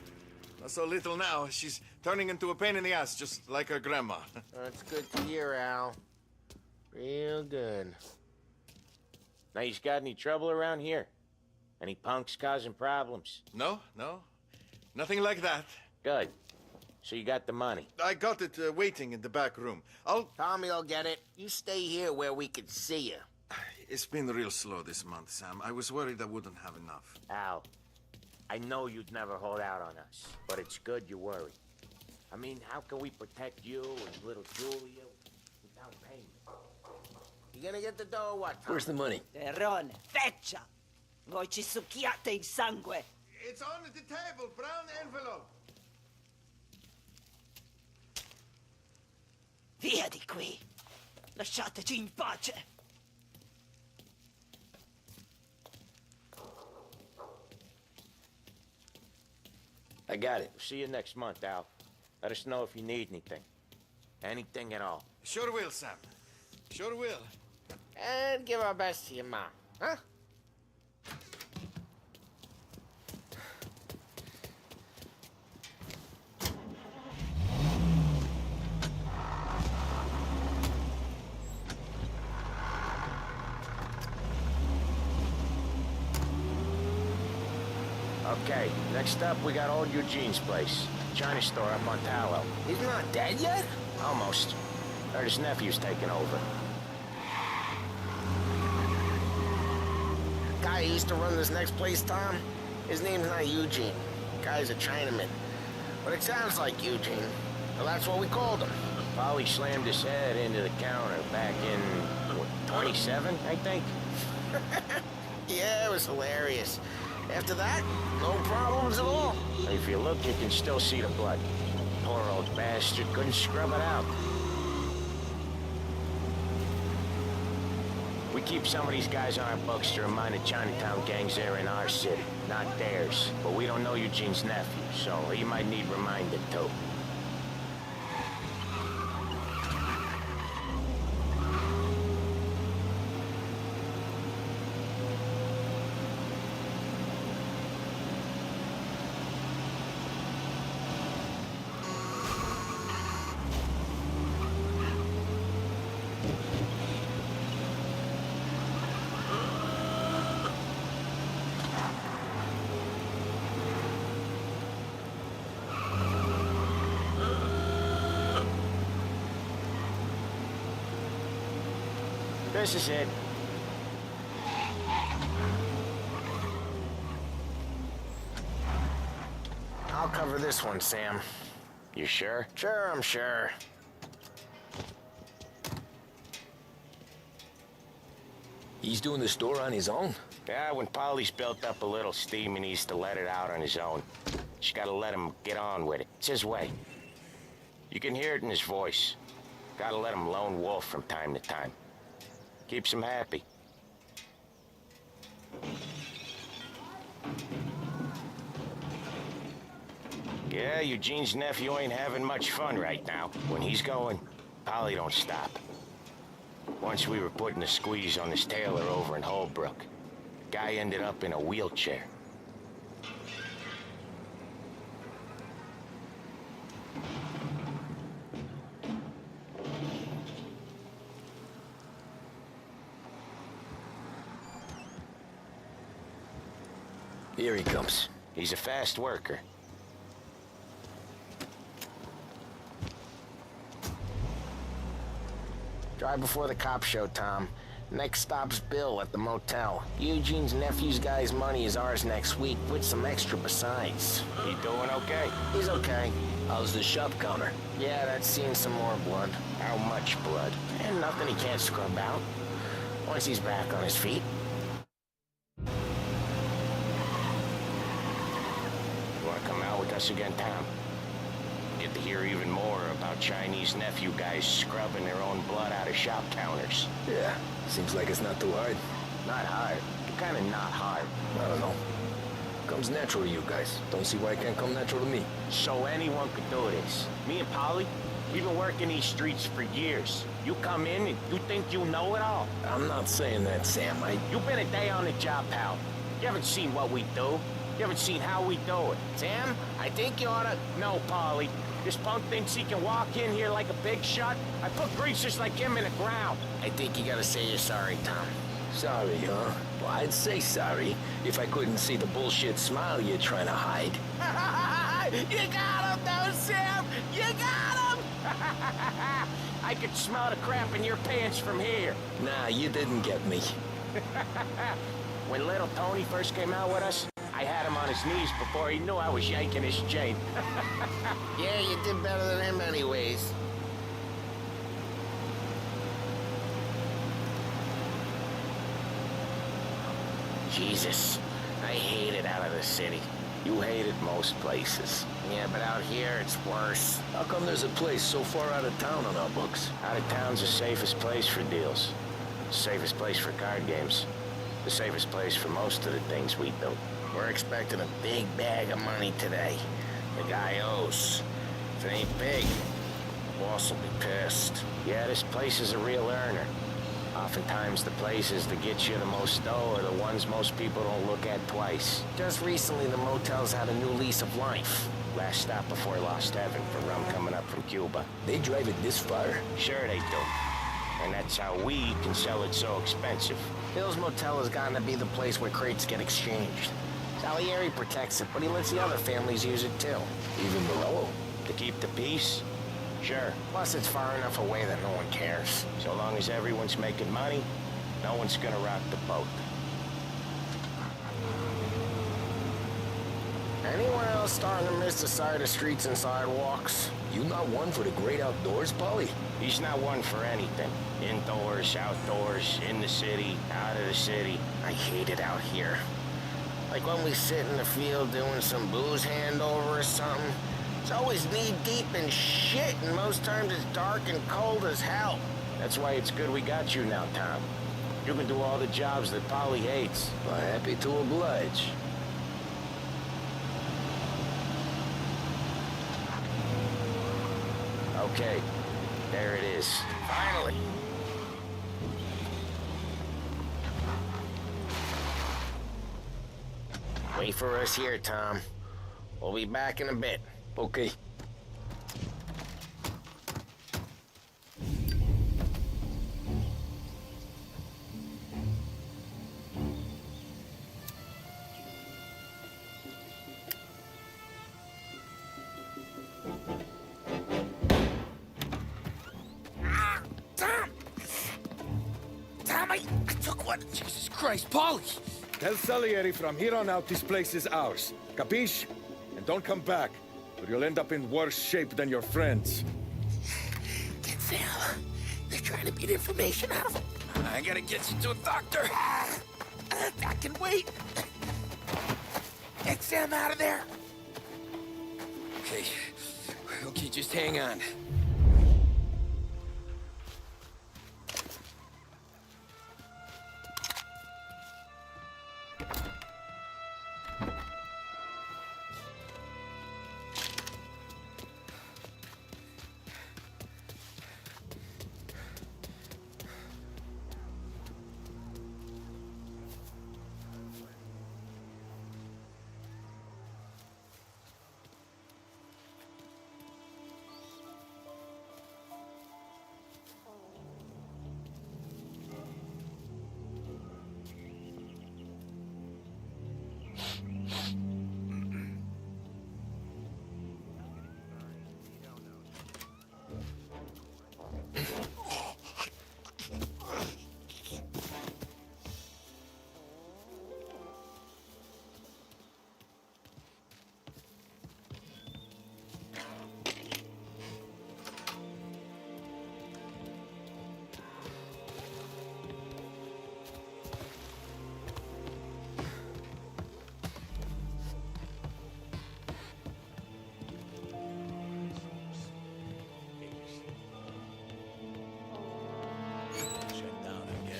Not so little now. She's turning into a pain in the ass, just like her grandma. That's good to hear, Al. Real good. Now, you got any trouble around here? Any punks causing problems? No, no. Nothing like that. Good. So you got the money? I got it waiting in the back room. Tommy will get it. You stay here where we can see you. It's been real slow this month, Sam. I was worried I wouldn't have enough. Al, I know you'd never hold out on us, but it's good you worry. I mean, how can we protect you and little Julia without payment? You gonna get the dough or what, Tommy? Where's the money? Terrone, feccia! Voi ci succhiate il sangue! It's on the table, brown envelope. Via di qui! Lasciateci in pace! I got it. See you next month, Al. Let us know if you need anything. Anything at all. Sure will, Sam. Sure will. And give our best to your mom, huh? Okay, next up, we got old Eugene's place. China store up on Tallow. He's not dead yet? Almost. Heard his nephew's taking over. Guy who used to run this next place, Tom, his name's not Eugene. Guy's a Chinaman. But it sounds like Eugene. Well, that's what we called him. Polly slammed his head into the counter back in, what, 27, I think? Yeah, it was hilarious. After that, no problems at all. If you look, you can still see the blood. Poor old bastard couldn't scrub it out. We keep some of these guys on our books to remind the Chinatown gangs they're in our city, not theirs. But we don't know Eugene's nephew, so he might need reminded too. This is it. I'll cover this one, Sam. You sure? Sure, I'm sure. He's doing the store on his own? Yeah, when Polly's built up a little steam, he needs to let it out on his own. Just gotta let him get on with it. It's his way. You can hear it in his voice. Gotta let him lone wolf from time to time. Keeps him happy. Yeah, Eugene's nephew ain't having much fun right now. When he's going, Polly don't stop. Once we were putting the squeeze on this tailor over in Holbrook. Guy ended up in a wheelchair. Here he comes. He's a fast worker. Drive before the cops show, Tom. Next stop's Bill at the motel. Eugene's nephew's guy's money is ours next week, with some extra besides. He doing okay? He's okay. How's the shop counter? Yeah, that's seen some more blood. How much blood? And nothing he can't scrub out. Once he's back on his feet. You wanna come out with us again, Tom? Get to hear even more about Chinese nephew guys scrubbing their own blood out of shop counters. Yeah, seems like it's not too hard. Not hard. Kinda not hard. I don't know. Comes natural to you guys. Don't see why it can't come natural to me. So anyone could do this. Me and Polly, we've been working these streets for years. You come in and you think you know it all. I'm not saying that, Sam. You've been a day on the job, pal. You haven't seen what we do. You haven't seen how we do it. Sam, I think you oughta... No, Paulie. This punk thinks he can walk in here like a big shot. I put greasers like him in the ground. I think you gotta say you're sorry, Tom. Sorry, huh? Well, I'd say sorry if I couldn't see the bullshit smile you're trying to hide. You got him, though, Sam! You got him! I could smell the crap in your pants from here. Nah, you didn't get me. When little Tony first came out with us, I had him on his knees before he knew I was yanking his chain. Yeah, you did better than him anyways. Jesus, I hate it out of the city. You hate it most places. Yeah, but out here, it's worse. How come there's a place so far out of town on our books? Out of town's the safest place for deals. The safest place for card games. The safest place for most of the things we do. We're expecting a big bag of money today. The guy owes. If it ain't big, the boss will be pissed. Yeah, this place is a real earner. Oftentimes the places that get you the most dough are the ones most people don't look at twice. Just recently, the motel's had a new lease of life. Last stop before Lost Heaven for rum coming up from Cuba. They drive it this far? Sure they do. And that's how we can sell it so expensive. Hill's Motel has gotten to be the place where crates get exchanged. Salieri protects it, but he lets the other families use it too. Even Morello? To keep the peace? Sure. Plus, it's far enough away that no one cares. So long as everyone's making money, no one's gonna rock the boat. Anyone else starting to miss the side of streets and sidewalks? You not one for the great outdoors, Paulie? He's not one for anything. Indoors, outdoors, in the city, out of the city. I hate it out here. Like when we sit in the field doing some booze handover or something. It's always knee-deep in shit, and most times it's dark and cold as hell. That's why it's good we got you now, Tom. You can do all the jobs that Paulie hates. Well, happy to oblige. Okay, there it is. Finally. Wait for us here, Tom. We'll be back in a bit. Okay. Tom, I took one. Jesus Christ, Paulie! Tell Salieri from here on out this place is ours. Capiche? And don't come back, or you'll end up in worse shape than your friends. Get Sam. They're trying to beat information out of him. I gotta get you to a doctor. I can wait. Get Sam out of there. Okay. Okay, just hang on.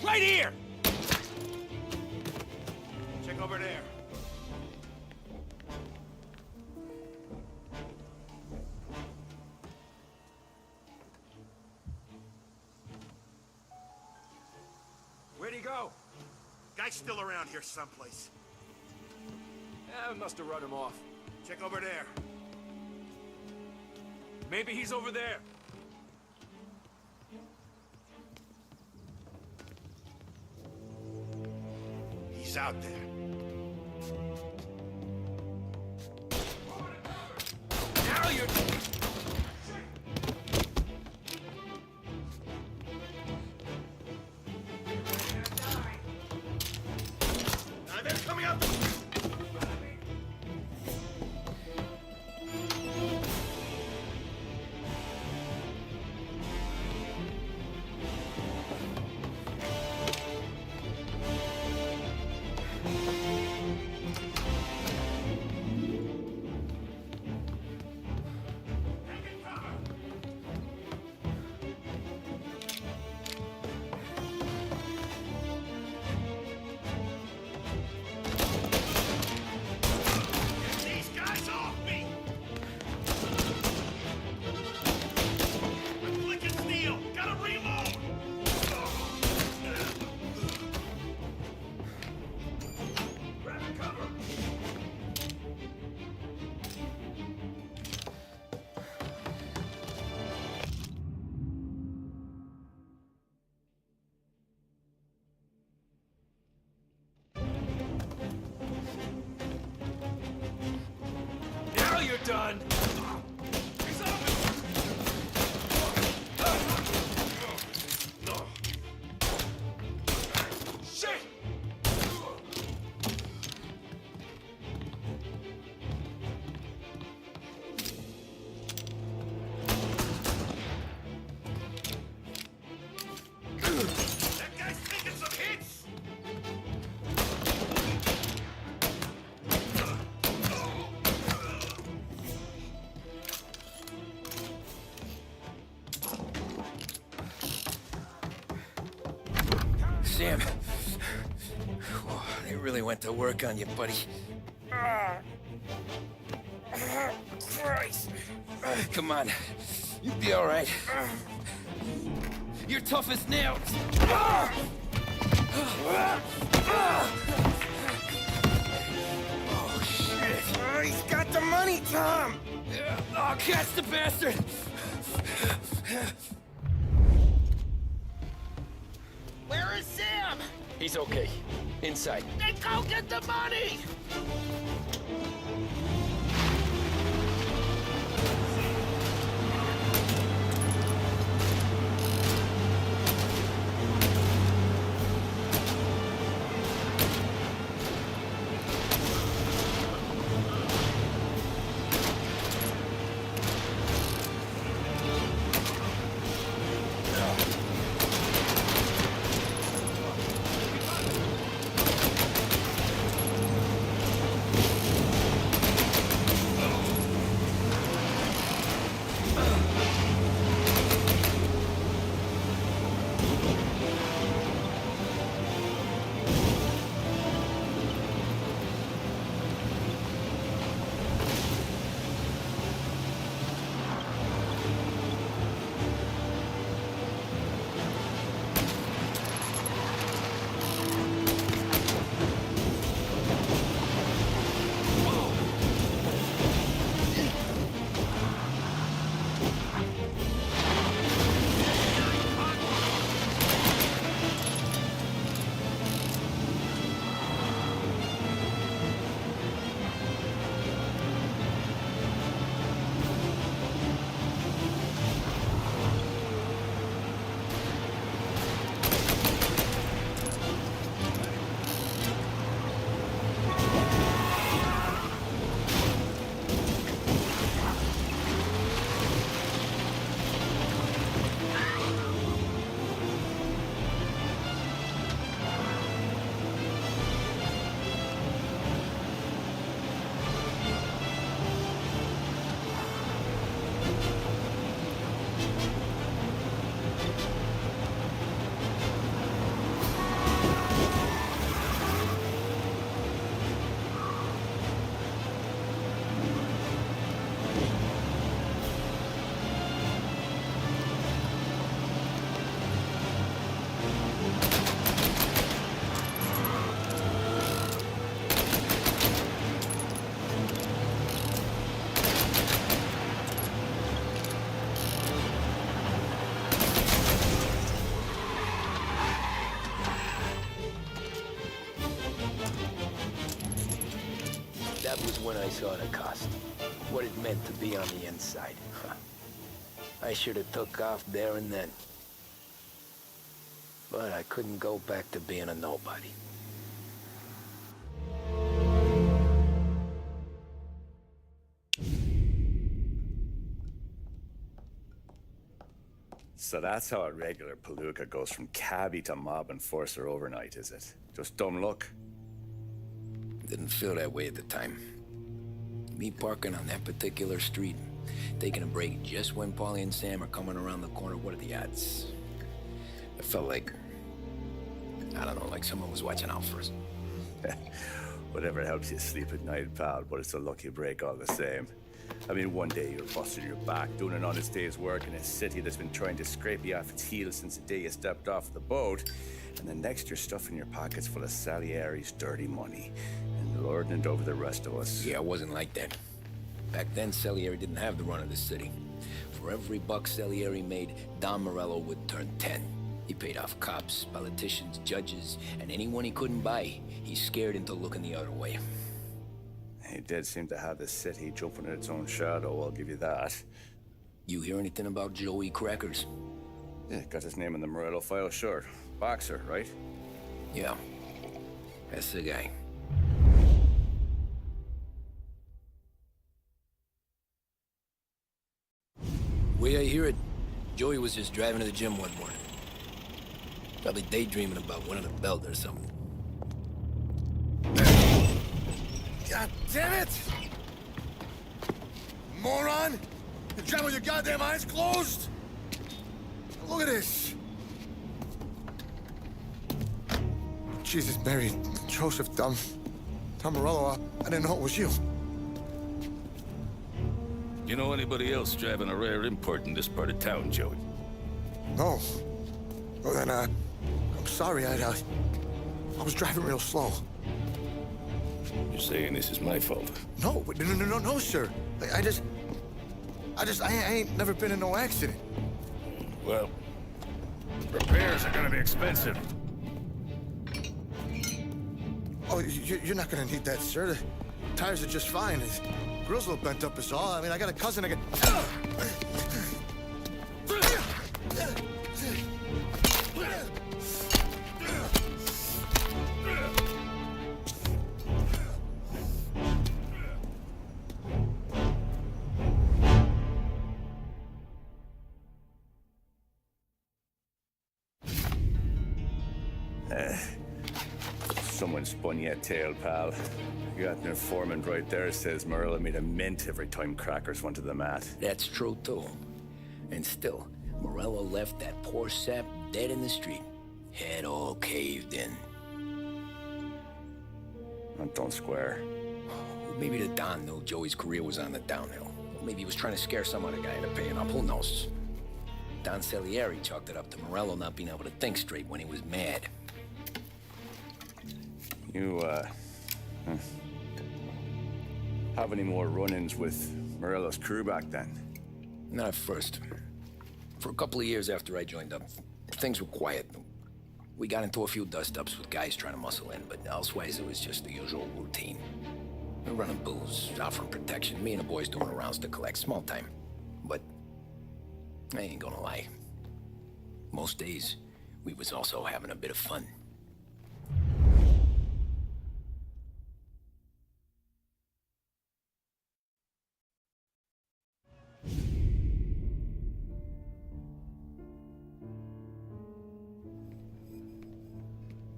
Right here! Check over there. Where'd he go? Guy's still around here someplace. Yeah, we must have run him off. Check over there. Maybe he's over there. He's out there. Now you're... They're coming up! These guys off me! I'm flicking steel! Gotta reload! Grab cover! Now you're done! He's on me! Shit! That guy's taking some hits! Sam. Whoa, they really went to work on you, buddy. Christ. Come on. You'll be all right. You're tough as nails. Oh, shit. He's got the money, Tom! Oh, catch the bastard! Where is Sam? He's okay. Inside. Then go get the money! That was when I saw the cost. What it meant to be on the inside. I should have took off there and then. But I couldn't go back to being a nobody. So that's how a regular palooka goes from cabbie to mob enforcer overnight, is it? Just dumb luck? Didn't feel that way at the time. Me parking on that particular street, taking a break just when Paulie and Sam are coming around the corner, what are the odds? I felt like, I don't know, like someone was watching out for us. Whatever helps you sleep at night, pal, but it's a lucky break all the same. I mean, one day you're busting your back, doing an honest day's work in a city that's been trying to scrape you off its heels since the day you stepped off the boat, and the next you're stuffing your pockets full of Salieri's dirty money and lording it over the rest of us. Yeah, it wasn't like that. Back then, Salieri didn't have the run of the city. For every buck Salieri made, Don Morello would turn 10. He paid off cops, politicians, judges, and anyone he couldn't buy, he scared into looking the other way. He did seem to have the city jumping in its own shadow, I'll give you that. You hear anything about Joey Crackers? Yeah, got his name in the Morello file, sure. Boxer, right? Yeah, that's the guy. Way I hear it, Joey was just driving to the gym one morning. Probably daydreaming about winning a belt or something. God damn it! Moron! You drive with your goddamn eyes closed? Look at this! Jesus, Mary, Joseph, Tom Morello, I didn't know it was you. You know anybody else driving a rare import in this part of town, Joey? No. Well then, I'm sorry, I was driving real slow. You're saying this is my fault? No, sir. I ain't never been in no accident. Well, repairs are gonna be expensive. Oh, you're not gonna need that, sir. The tires are just fine. His grill's a little bent up is all. I mean, I got a cousin I Someone spun you a tale, pal. You got an informant right there says Morello made a mint every time Crackers went to the mat. That's true, too. And still, Morello left that poor sap dead in the street. Head all caved in. Don't square. Maybe the Don knew Joey's career was on the downhill. Maybe he was trying to scare some other guy into paying up. Who knows? Don Salieri chalked it up to Morello not being able to think straight when he was mad. You, have any more run-ins with Morello's crew back then? Not at first. For a couple of years after I joined up, things were quiet. We got into a few dust-ups with guys trying to muscle in, but elsewise it was just the usual routine. We're running booze, offering protection, me and the boys doing the rounds to collect, small time. But I ain't gonna lie. Most days, we was also having a bit of fun.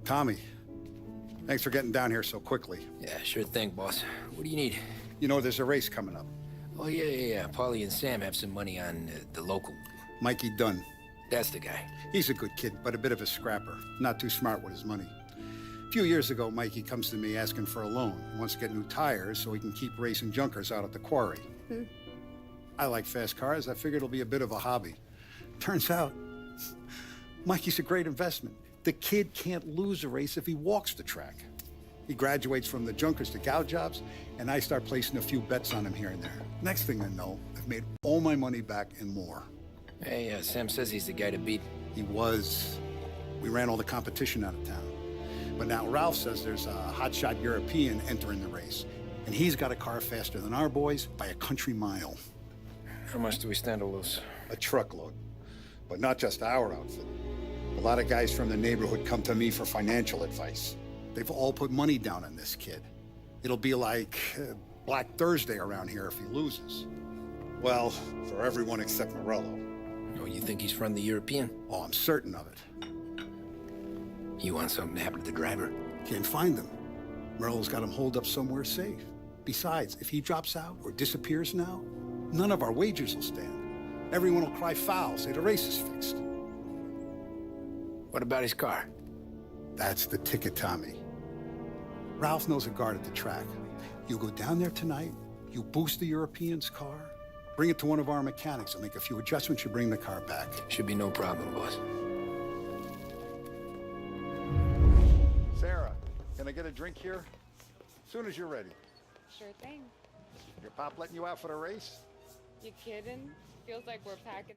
Tommy, thanks for getting down here so quickly. Yeah, sure thing, boss. What do you need? You know, there's a race coming up. Oh, yeah. Paulie and Sam have some money on the local. Mikey Dunn. That's the guy. He's a good kid, but a bit of a scrapper. Not too smart with his money. A few years ago, Mikey comes to me asking for a loan. He wants to get new tires so he can keep racing junkers out at the quarry. I like fast cars. I figured it'll be a bit of a hobby. Turns out, Mikey's a great investment. The kid can't lose a race if he walks the track. He graduates from the junkers to gal jobs, and I start placing a few bets on him here and there. Next thing I know, I've made all my money back and more. Hey, Sam says he's the guy to beat. He was. We ran all the competition out of town. But now Ralph says there's a hotshot European entering the race. And he's got a car faster than our boys by a country mile. How much do we stand to lose? A truckload. But not just our outfit. A lot of guys from the neighborhood come to me for financial advice. They've all put money down on this kid. It'll be like Black Thursday around here if he loses. Well, for everyone except Morello. Oh, you think he's from the European? Oh, I'm certain of it. You want something to happen to the driver? Can't find him. Morello's got him holed up somewhere safe. Besides, if he drops out or disappears now, none of our wagers will stand. Everyone will cry foul, say the race is fixed. What about his car? That's the ticket, Tommy. Ralph knows a guard at the track. You go down there tonight, you boost the European's car, bring it to one of our mechanics, and make a few adjustments, you bring the car back. Should be no problem, boss. Sarah, can I get a drink here? As soon as you're ready. Sure thing. Your pop letting you out for the race? You kidding? Feels like we're packing.